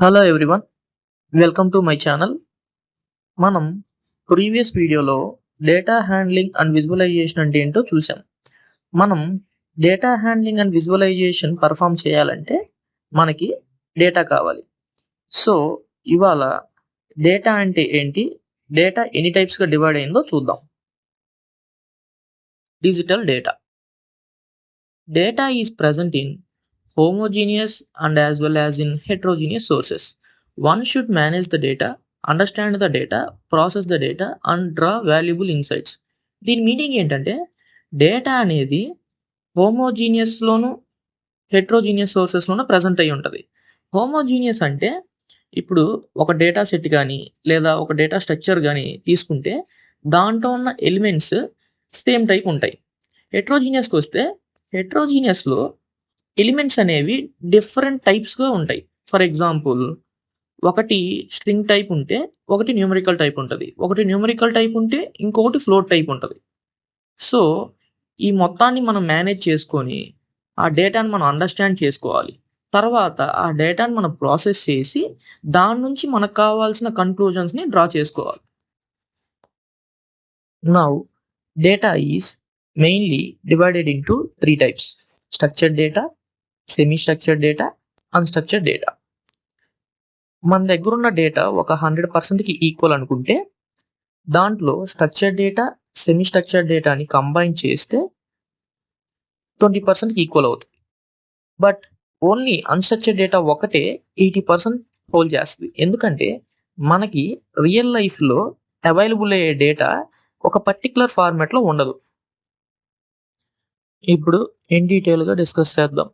Hello everyone, welcome to my channel. మనం previous వీడియోలో data handling and visualization అంటే ఏంటో చూసాం. మనం data handling and visualization perform చేయాలంటే మనకి డేటా కావాలి. సో ఇవాళ డేటా అంటే ఏంటి, డేటా ఎన్ని టైప్స్గా డివైడ్ అయిందో చూద్దాం. Digital data. Data is present in homogeneous and as well as in heterogeneous sources. One should manage the data, understand the data, process the data and draw valuable insights. దీని meaning ఏంటంటే data అనేది హోమోజీనియస్లోను heterogeneous సోర్సెస్లోనూ present అయి ఉంటుంది. Homogeneous అంటే ఇప్పుడు ఒక data set కానీ లేదా ఒక డేటా స్ట్రక్చర్ కానీ తీసుకుంటే దాంట్లో ఉన్న ఎలిమెంట్స్ సేమ్ టైప్ ఉంటాయి. హెట్రోజీనియస్కి వస్తే హెట్రోజీనియస్లో ఎలిమెంట్స్ అనేవి డిఫరెంట్ టైప్స్గా ఉంటాయి. ఫర్ ఎగ్జాంపుల్, ఒకటి స్ట్రింగ్ టైప్ ఉంటే ఒకటి న్యూమరికల్ టైప్ ఉంటుంది, ఒకటి న్యూమరికల్ టైప్ ఉంటే ఇంకొకటి ఫ్లోట్ టైప్ ఉంటుంది. సో ఈ మొత్తాన్ని మనం మేనేజ్ చేసుకొని ఆ డేటాను మనం అండర్స్టాండ్ చేసుకోవాలి. తర్వాత ఆ డేటాను మనం ప్రాసెస్ చేసి దాని నుంచి మనకు కావాల్సిన కన్క్లూజన్స్ని డ్రా చేసుకోవాలి. Now data is mainly divided into three types: structured data, semi-structured data, unstructured data. మన దగ్గర ఉన్న డేటా ఒక 100%కి ఈక్వల్ అనుకుంటే దాంట్లో స్ట్రక్చర్డ్ డేటా, సెమీ స్ట్రక్చర్డ్ డేటాని కంబైన్ చేస్తే 20%కి ఈక్వల్ అవుతుంది. బట్ ఓన్లీ అన్స్ట్రక్చర్డ్ డేటా ఒకటే 80% హోల్డ్ చేస్తుంది. ఎందుకంటే మనకి రియల్ లైఫ్లో అవైలబుల్ అయ్యే డేటా ఒక పర్టికులర్ ఫార్మాట్లో ఉండదు. ఇప్పుడు ఇన్ డీటెయిల్గా డిస్కస్ చేద్దాం.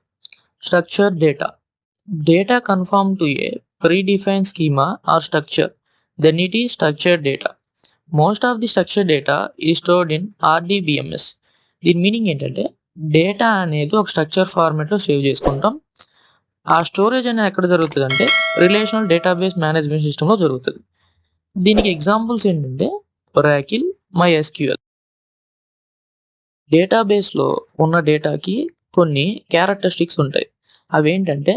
Structured data. Data confirm to a predefine schema or structure, then it is structured data. Most of the structured data is stored in RDBMS. దీని మీనింగ్ ఏంటంటే డేటా అనేది ఒక స్ట్రక్చర్ ఫార్మాట్లో సేవ్ చేసుకుంటాం. ఆ స్టోరేజ్ అనేది ఎక్కడ జరుగుతుంది అంటే రిలేషనల్ డేటాబేస్ మేనేజ్మెంట్ సిస్టంలో జరుగుతుంది. దీనికి ఎగ్జాంపుల్స్ ఏంటంటే Oracle, MySQL. డేటాబేస్లో ఉన్న డేటాకి కొన్ని క్యారెక్టరిస్టిక్స్ ఉంటాయి. అవి ఏంటంటే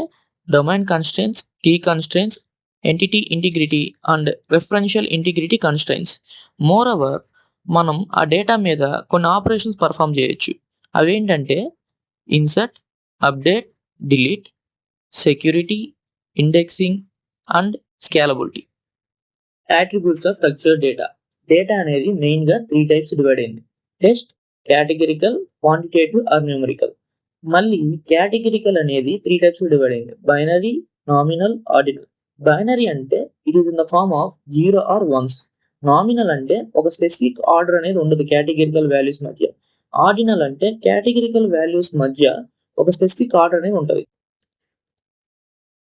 domain constraints, key constraints, entity integrity and referential integrity constraints. Moreover మనం ఆ డేటా మీద కొన్ని ఆపరేషన్స్ పర్ఫామ్ చేయొచ్చు. అవి ఏంటంటే insert, update, delete, security, indexing and scalability. Attributes of structured data. Data అనేది మెయిన్గా 3 టైప్స్ డివైడ్ అయింది: test, categorical, quantitative or numerical. మళ్ళీ కేటగిరికల్ అనేది 3 టైప్స్ డివైడ్ అయింది: బైనరీ, నామినల్, ఆర్డినల్. బైనరీ అంటే it is in the form of 0 or 1s. Nominal అంటే ఒక specific order అనేది ఉండదు కేటగిరికల్ వాల్యూస్ మధ్య. ఆర్డినల్ అంటే కేటగిరికల్ వాల్యూస్ మధ్య ఒక స్పెసిఫిక్ ఆర్డర్ అనేది ఉంటుంది.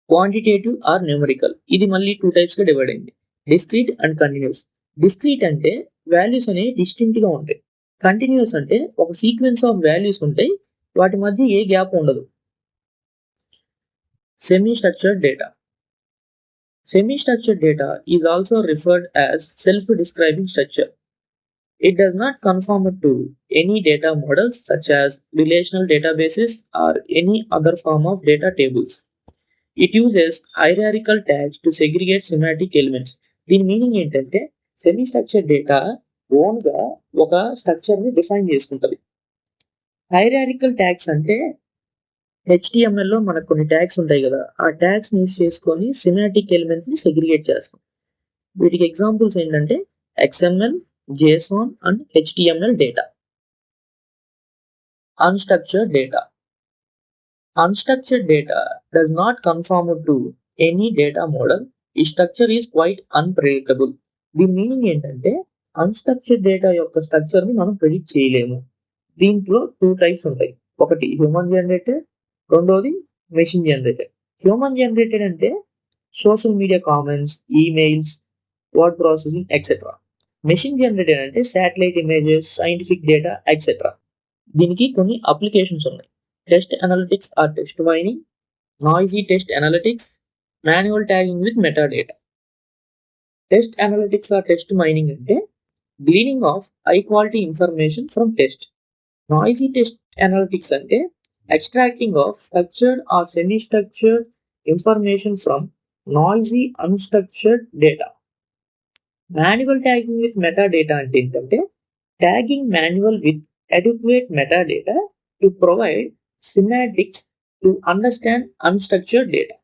క్వాంటిటేటివ్ ఆర్ న్యూమరికల్ ఇది మళ్ళీ 2 టైప్స్గా డివైడ్ అయింది: డిస్క్రీట్ అండ్ కంటిన్యూస్. డిస్క్రీట్ అంటే వాల్యూస్ అనేవి డిస్టింక్ట్గా ఉంటాయి. కంటిన్యూస్ అంటే ఒక సీక్వెన్స్ ఆఫ్ వాల్యూస్ ఉంటాయి, వాటి మధ్య ఏ గ్యాప్ ఉండదు. Semi structured data. Semi structured data is also referred as self describing structure. It does not conform to any data models such as relational databases or any other form of data tables. It uses hierarchical tags to segregate semantic elements. దీని meaning ఏంటంటే semi structured data ఓన్గా ఒక స్ట్రక్చర్ని define చేసుకుంటుంది. Hierarchical tags అంటే HTMLలో మనకు కొన్ని tags ఉంటాయి కదా, ఆ ట్యాగ్స్ యూజ్ చేసుకొని సెమాటిక్ ఎలిమెంట్ని సెగ్రిగేట్ చేస్తాం. వీటికి ఎగ్జాంపుల్స్ ఏంటంటే XML, JSON and HTML data. Unstructured data. Unstructured data does not conform to any data model. ఈ స్ట్రక్చర్ ఈజ్ క్వైట్ అన్ప్రెడిక్టబుల్. దీని మీనింగ్ ఏంటంటే అన్స్ట్రక్చర్డ్ డేటా యొక్క స్ట్రక్చర్ని మనం ప్రెడిక్ట్ చేయలేము. దీంట్లో 2 టైప్స్ ఉంటాయి: ఒకటి హ్యూమన్ జనరేటెడ్, రెండోది మెషిన్ జనరేటెడ్. హ్యూమన్ జనరేటెడ్ అంటే social media comments, emails, word processing etcetera. Machine generated అంటే satellite images, scientific data etcetera. దీనికి కొన్ని అప్లికేషన్స్ ఉన్నాయి: text analytics or text mining, noisy text analytics, manual tagging with metadata. Text analytics or text mining అంటే gleaning of high quality information from text. Noisy text analytics అంటే extracting of structured or semi-structured information from noisy unstructured data. Manual tagging with metadata అంటే ఏంటంటే, tagging manual with adequate metadata to provide semantics to understand unstructured data.